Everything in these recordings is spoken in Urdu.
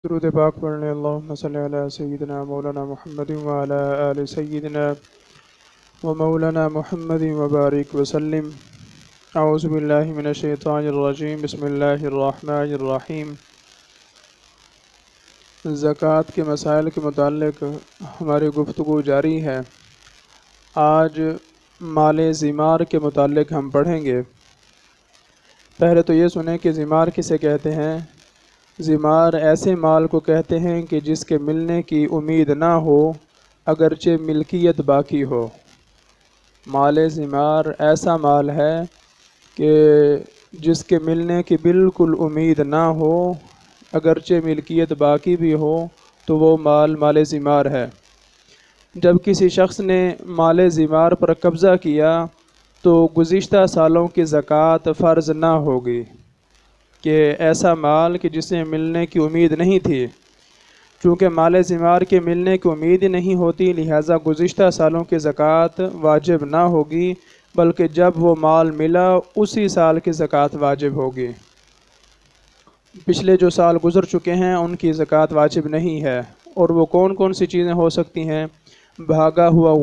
درود پاک پڑھ لیں۔ اللہم صلی علی سیدنا مولانا محمد وعلی آل سیدنا و مولانا محمد وبارک وسلم۔ اعوذ باللہ من الشیطان الرجیم، بسم اللہ الرحمن الرحیم۔ زکوٰۃ کے مسائل کے متعلق ہماری گفتگو جاری ہے۔ آج مال زمار کے متعلق ہم پڑھیں گے۔ پہلے تو یہ سنیں کہ زمار کسے کہتے ہیں۔ زمار ایسے مال کو کہتے ہیں کہ جس کے ملنے کی امید نہ ہو اگرچہ ملکیت باقی ہو۔ مال زمار ایسا مال ہے کہ جس کے ملنے کی بالکل امید نہ ہو اگرچہ ملکیت باقی بھی ہو تو وہ مال زمار ہے۔ جب کسی شخص نے مال زمار پر قبضہ کیا تو گزشتہ سالوں کی زکوٰۃ فرض نہ ہوگی، کہ ایسا مال کہ جسے ملنے کی امید نہیں تھی۔ چونکہ مال زمار کے ملنے کی امید ہی نہیں ہوتی، لہٰذا گزشتہ سالوں کی زکوٰۃ واجب نہ ہوگی، بلکہ جب وہ مال ملا اسی سال کی زکوٰۃ واجب ہوگی۔ پچھلے جو سال گزر چکے ہیں ان کی زکوٰۃ واجب نہیں ہے۔ اور وہ کون کون سی چیزیں ہو سکتی ہیں؟ بھاگا ہوا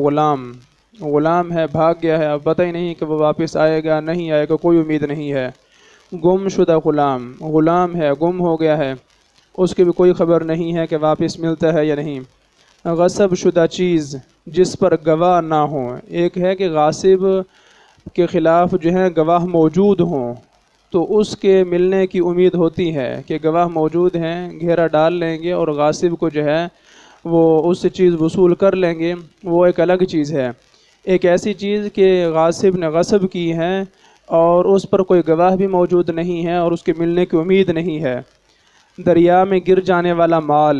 غلام ہے، بھاگ گیا ہے، اب پتہ ہی نہیں کہ وہ واپس آئے گا نہیں آئے گا، کوئی امید نہیں ہے۔ گم شدہ غلام ہے، گم ہو گیا ہے، اس کی بھی کوئی خبر نہیں ہے کہ واپس ملتا ہے یا نہیں۔ غصب شدہ چیز جس پر گواہ نہ ہوں، ایک ہے کہ غاصب کے خلاف جو ہے گواہ موجود ہوں تو اس کے ملنے کی امید ہوتی ہے کہ گواہ موجود ہیں، گھیرا ڈال لیں گے اور غاصب کو جو ہے وہ اس سے چیز وصول کر لیں گے، وہ ایک الگ چیز ہے۔ ایک ایسی چیز کہ غاصب نے غصب کی ہے اور اس پر کوئی گواہ بھی موجود نہیں ہے اور اس کے ملنے کی امید نہیں ہے۔ دریا میں گر جانے والا مال،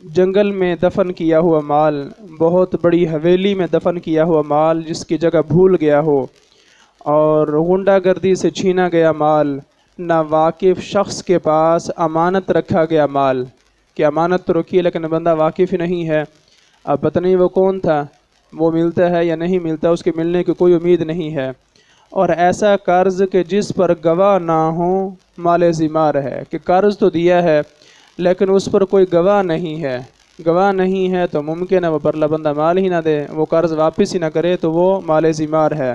جنگل میں دفن کیا ہوا مال، بہت بڑی حویلی میں دفن کیا ہوا مال جس کی جگہ بھول گیا ہو، اور غنڈہ گردی سے چھینا گیا مال، نہ واقف شخص کے پاس امانت رکھا گیا مال، کہ امانت تو رکھی ہے لیکن بندہ واقف ہی نہیں ہے، اب پتہ نہیں وہ کون تھا، وہ ملتا ہے یا نہیں ملتا، اس کے ملنے کی کوئی امید نہیں ہے۔ اور ایسا قرض کہ جس پر گواہ نہ ہوں مال زمار ہے، کہ قرض تو دیا ہے لیکن اس پر کوئی گواہ نہیں ہے۔ گواہ نہیں ہے تو ممکن ہے وہ پرلا بندہ مال ہی نہ دے، وہ قرض واپس ہی نہ کرے، تو وہ مال زمار ہے۔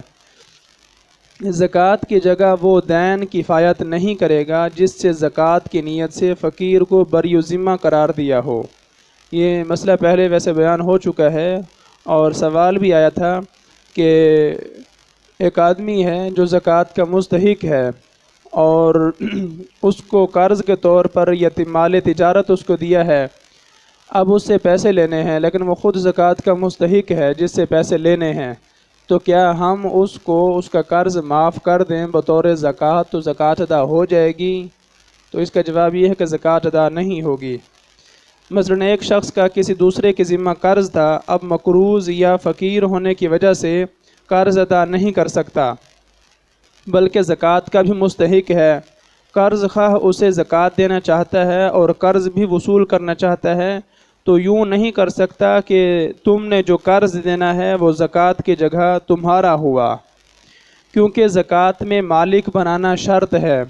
زکوٰۃ کی جگہ وہ دین کفایت نہیں کرے گا جس سے زکوٰۃ کی نیت سے فقیر کو بری ذمہ قرار دیا ہو۔ یہ مسئلہ پہلے ویسے بیان ہو چکا ہے اور سوال بھی آیا تھا کہ ایک آدمی ہے جو زکوٰۃ کا مستحق ہے اور اس کو قرض کے طور پر یا مال تجارت اس کو دیا ہے، اب اس سے پیسے لینے ہیں لیکن وہ خود زکوٰۃ کا مستحق ہے جس سے پیسے لینے ہیں، تو کیا ہم اس کو اس کا قرض معاف کر دیں بطور زکوٰۃ تو زکوٰۃ ادا ہو جائے گی؟ تو اس کا جواب یہ ہے کہ زکوٰۃ ادا نہیں ہوگی۔ مثلاً ایک شخص کا کسی دوسرے کے ذمہ قرض تھا، اب مقروض یا فقیر ہونے کی وجہ سے قرض ادا نہیں کر سکتا بلکہ زکوٰۃ کا بھی مستحق ہے۔ قرض خواہ اسے زکوٰۃ دینا چاہتا ہے اور قرض بھی وصول کرنا چاہتا ہے تو یوں نہیں کر سکتا کہ تم نے جو قرض دینا ہے وہ زکوٰۃ کی جگہ تمہارا ہوا، کیونکہ زکوٰۃ میں مالک بنانا شرط ہے۔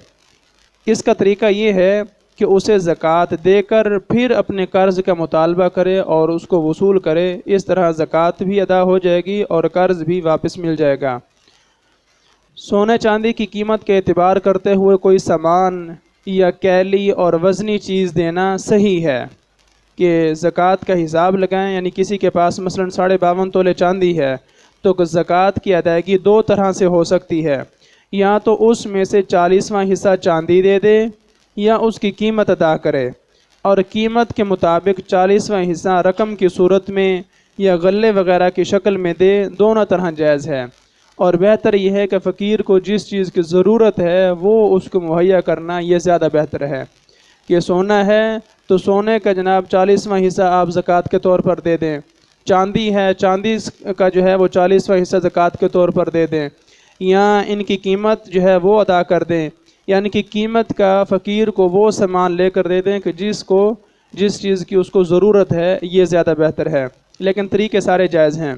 اس کا طریقہ یہ ہے کہ اسے زکوٰۃ دے کر پھر اپنے قرض کا مطالبہ کرے اور اس کو وصول کرے، اس طرح زکوٰۃ بھی ادا ہو جائے گی اور قرض بھی واپس مل جائے گا۔ سونے چاندی کی قیمت کے اعتبار کرتے ہوئے کوئی سامان یا کیلی اور وزنی چیز دینا صحیح ہے کہ زکوٰۃ کا حساب لگائیں، یعنی کسی کے پاس مثلاً 52.5 تولے چاندی ہے تو زکوٰۃ کی ادائیگی دو طرح سے ہو سکتی ہے، یا تو اس میں سے 40واں حصہ چاندی دے دے یا اس کی قیمت ادا کرے، اور قیمت کے مطابق 40واں حصہ رقم کی صورت میں یا غلے وغیرہ کی شکل میں دے، دونوں طرح جائز ہے۔ اور بہتر یہ ہے کہ فقیر کو جس چیز کی ضرورت ہے وہ اس کو مہیا کرنا، یہ زیادہ بہتر ہے۔ کہ سونا ہے تو سونے کا جناب 40واں حصہ آپ زکوٰۃ کے طور پر دے دیں، چاندی ہے چاندی کا جو ہے وہ 40واں حصہ زکوٰۃ کے طور پر دے دیں، یا ان کی قیمت جو ہے وہ ادا کر دیں، یعنی کہ قیمت کا فقیر کو وہ سامان لے کر دے دیں کہ جس چیز کی اس کو ضرورت ہے، یہ زیادہ بہتر ہے، لیکن طریقے سارے جائز ہیں۔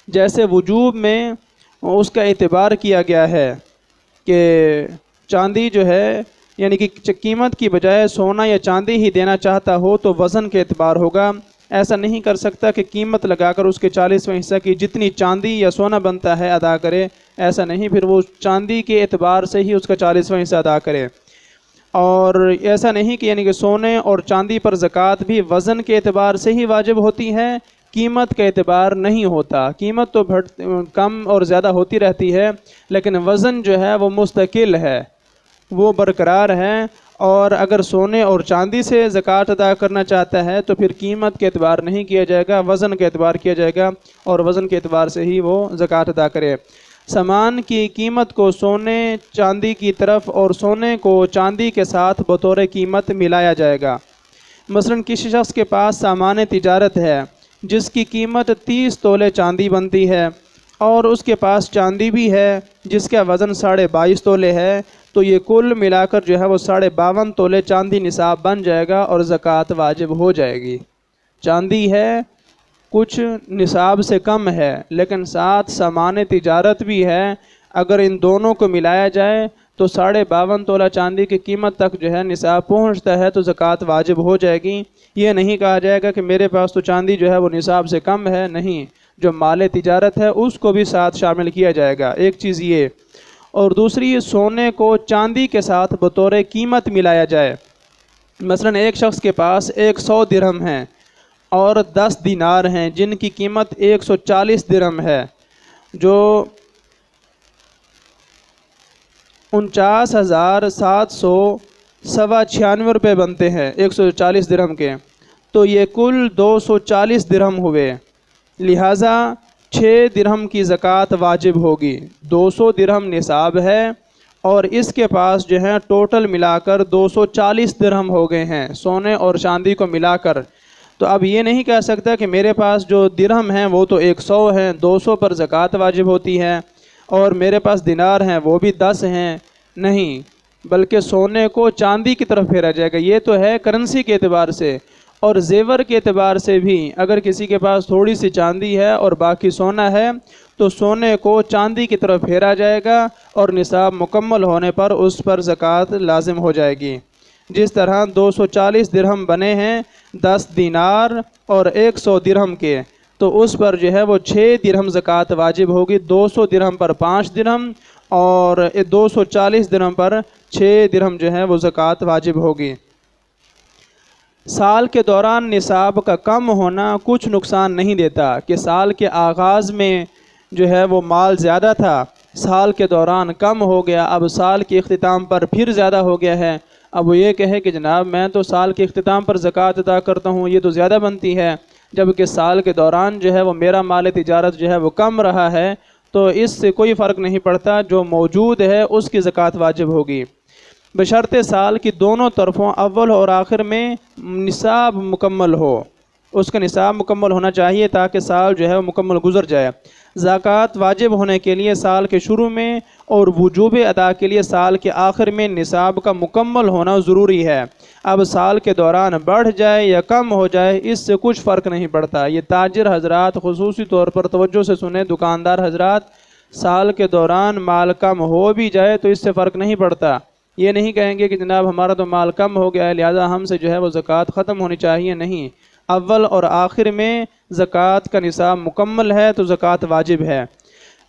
جیسے وجوب میں اس کا اعتبار کیا گیا ہے کہ چاندی جو ہے یعنی کہ قیمت کی بجائے سونا یا چاندی ہی دینا چاہتا ہو تو وزن کے اعتبار ہوگا۔ ایسا نہیں کر سکتا کہ قیمت لگا کر اس کے 40واں حصہ کی جتنی چاندی یا سونا بنتا ہے ادا کرے، ایسا نہیں، پھر وہ چاندی کے اعتبار سے ہی اس کا 40واں حصہ ادا کرے۔ اور ایسا نہیں کہ یعنی کہ سونے اور چاندی پر زکوٰۃ بھی وزن کے اعتبار سے ہی واجب ہوتی ہے، قیمت کا اعتبار نہیں ہوتا۔ قیمت تو کم اور زیادہ ہوتی رہتی ہے، لیکن وزن جو ہے وہ مستقل ہے، وہ برقرار ہے۔ اور اگر سونے اور چاندی سے زکوٰۃ ادا کرنا چاہتا ہے تو پھر قیمت کے اعتبار نہیں کیا جائے گا، وزن کے اعتبار کیا جائے گا، اور وزن کے اعتبار سے ہی وہ زکوٰۃ ادا کرے۔ سامان کی قیمت کو سونے چاندی کی طرف اور سونے کو چاندی کے ساتھ بطور قیمت ملایا جائے گا۔ مثلاً کسی شخص کے پاس سامان تجارت ہے جس کی قیمت 30 تولے چاندی بنتی ہے، اور اس کے پاس چاندی بھی ہے جس کا وزن 22.5 تولے ہے، تو یہ کل ملا کر جو ہے وہ 52.5 تولے چاندی نصاب بن جائے گا اور زکوٰۃ واجب ہو جائے گی۔ چاندی ہے کچھ نصاب سے کم ہے، لیکن ساتھ سامان تجارت بھی ہے، اگر ان دونوں کو ملایا جائے تو 52.5 تولہ چاندی کی قیمت تک جو ہے نصاب پہنچتا ہے تو زکوٰۃ واجب ہو جائے گی۔ یہ نہیں کہا جائے گا کہ میرے پاس تو چاندی جو ہے وہ نصاب سے کم ہے، نہیں، جو مال تجارت ہے اس کو بھی ساتھ شامل کیا جائے گا۔ ایک چیز یہ، اور دوسری سونے کو چاندی کے ساتھ بطور قیمت ملایا جائے۔ مثلاً ایک شخص کے پاس 100 درہم ہیں اور 10 دینار ہیں جن کی قیمت 140 درہم ہے، جو 49,796 روپے بنتے ہیں 140 درہم کے، تو یہ کل 240 درہم ہوئے، لہٰذا 6 درہم کی زکوٰۃ واجب ہوگی۔ 200 درہم نصاب ہے اور اس کے پاس جو ہے ٹوٹل ملا کر 240 درہم ہو گئے ہیں سونے اور چاندی کو ملا کر۔ تو اب یہ نہیں کہہ سکتا کہ میرے پاس جو درہم ہیں وہ تو 100 ہیں، 200 پر زکوٰۃ واجب ہوتی ہے، اور میرے پاس دینار ہیں وہ بھی 10 ہیں، نہیں، بلکہ سونے کو چاندی کی طرف پھیرا جائے گا۔ یہ تو ہے کرنسی کے اعتبار سے، اور زیور کے اعتبار سے بھی اگر کسی کے پاس تھوڑی سی چاندی ہے اور باقی سونا ہے تو سونے کو چاندی کی طرف پھیرا جائے گا اور نصاب مکمل ہونے پر اس پر زکوٰۃ لازم ہو جائے گی۔ جس طرح 240 درہم بنے ہیں 10 دینار اور 100 درہم کے، تو اس پر جو ہے وہ 6 درہم زکوٰۃ واجب ہوگی، 200 درہم پر 5 درہم اور 240 درہم پر 6 درہم جو ہے وہ زکوٰۃ واجب ہوگی۔ سال کے دوران نصاب کا کم ہونا کچھ نقصان نہیں دیتا کہ سال کے آغاز میں جو ہے وہ مال زیادہ تھا، سال کے دوران کم ہو گیا، اب سال کے اختتام پر پھر زیادہ ہو گیا ہے۔ اب وہ یہ کہے کہ جناب میں تو سال کے اختتام پر زکوٰۃ ادا کرتا ہوں، یہ تو زیادہ بنتی ہے، جبکہ سال کے دوران جو ہے وہ میرا مال تجارت جو ہے وہ کم رہا ہے، تو اس سے کوئی فرق نہیں پڑتا، جو موجود ہے اس کی زکوٰۃ واجب ہوگی، بشرطِ سال کی دونوں طرفوں اول اور آخر میں نصاب مکمل ہو۔ اس کا نصاب مکمل ہونا چاہیے تاکہ سال جو ہے وہ مکمل گزر جائے۔ زکوٰۃ واجب ہونے کے لیے سال کے شروع میں اور وجوب ادا کے لیے سال کے آخر میں نصاب کا مکمل ہونا ضروری ہے۔ اب سال کے دوران بڑھ جائے یا کم ہو جائے اس سے کچھ فرق نہیں پڑتا۔ یہ تاجر حضرات خصوصی طور پر توجہ سے سنیں، دکاندار حضرات، سال کے دوران مال کم ہو بھی جائے تو اس سے فرق نہیں پڑتا۔ یہ نہیں کہیں گے کہ جناب ہمارا تو مال کم ہو گیا ہے لہذا ہم سے جو ہے وہ زکوٰۃ ختم ہونی چاہیے، نہیں، اول اور آخر میں زکوٰۃ کا نصاب مکمل ہے تو زکوٰۃ واجب ہے۔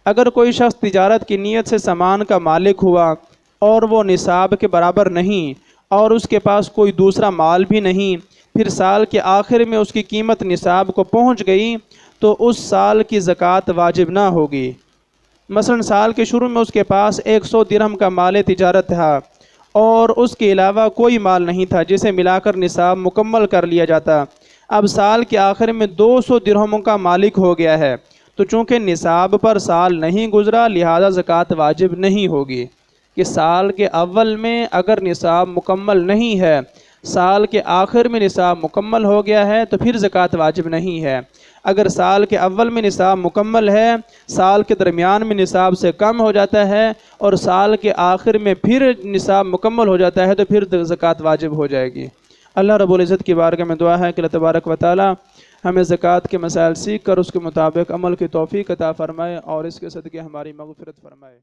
اگر کوئی شخص تجارت کی نیت سے سامان کا مالک ہوا اور وہ نصاب کے برابر نہیں اور اس کے پاس کوئی دوسرا مال بھی نہیں، پھر سال کے آخر میں اس کی قیمت نصاب کو پہنچ گئی تو اس سال کی زکوٰۃ واجب نہ ہوگی۔ مثلا سال کے شروع میں اس کے پاس 100 درہم کا مال تجارت تھا اور اس کے علاوہ کوئی مال نہیں تھا جسے ملا کر نصاب مکمل کر لیا جاتا۔ اب سال کے آخر میں 200 درہموں کا مالک ہو گیا ہے، تو چونکہ نصاب پر سال نہیں گزرا لہذا زکوٰۃ واجب نہیں ہوگی۔ کہ سال کے اول میں اگر نصاب مکمل نہیں ہے، سال کے آخر میں نصاب مکمل ہو گیا ہے تو پھر زکوٰۃ واجب نہیں ہے۔ اگر سال کے اول میں نصاب مکمل ہے، سال کے درمیان میں نصاب سے کم ہو جاتا ہے اور سال کے آخر میں پھر نصاب مکمل ہو جاتا ہے تو پھر زکوٰۃ واجب ہو جائے گی۔ اللہ رب العزت کی بارگاہ میں دعا ہے کہ اللہ تبارک و تعالی ہمیں زکوٰۃ کے مسائل سیکھ کر اس کے مطابق عمل کی توفیق عطا فرمائے اور اس کے صدقے ہماری مغفرت فرمائے۔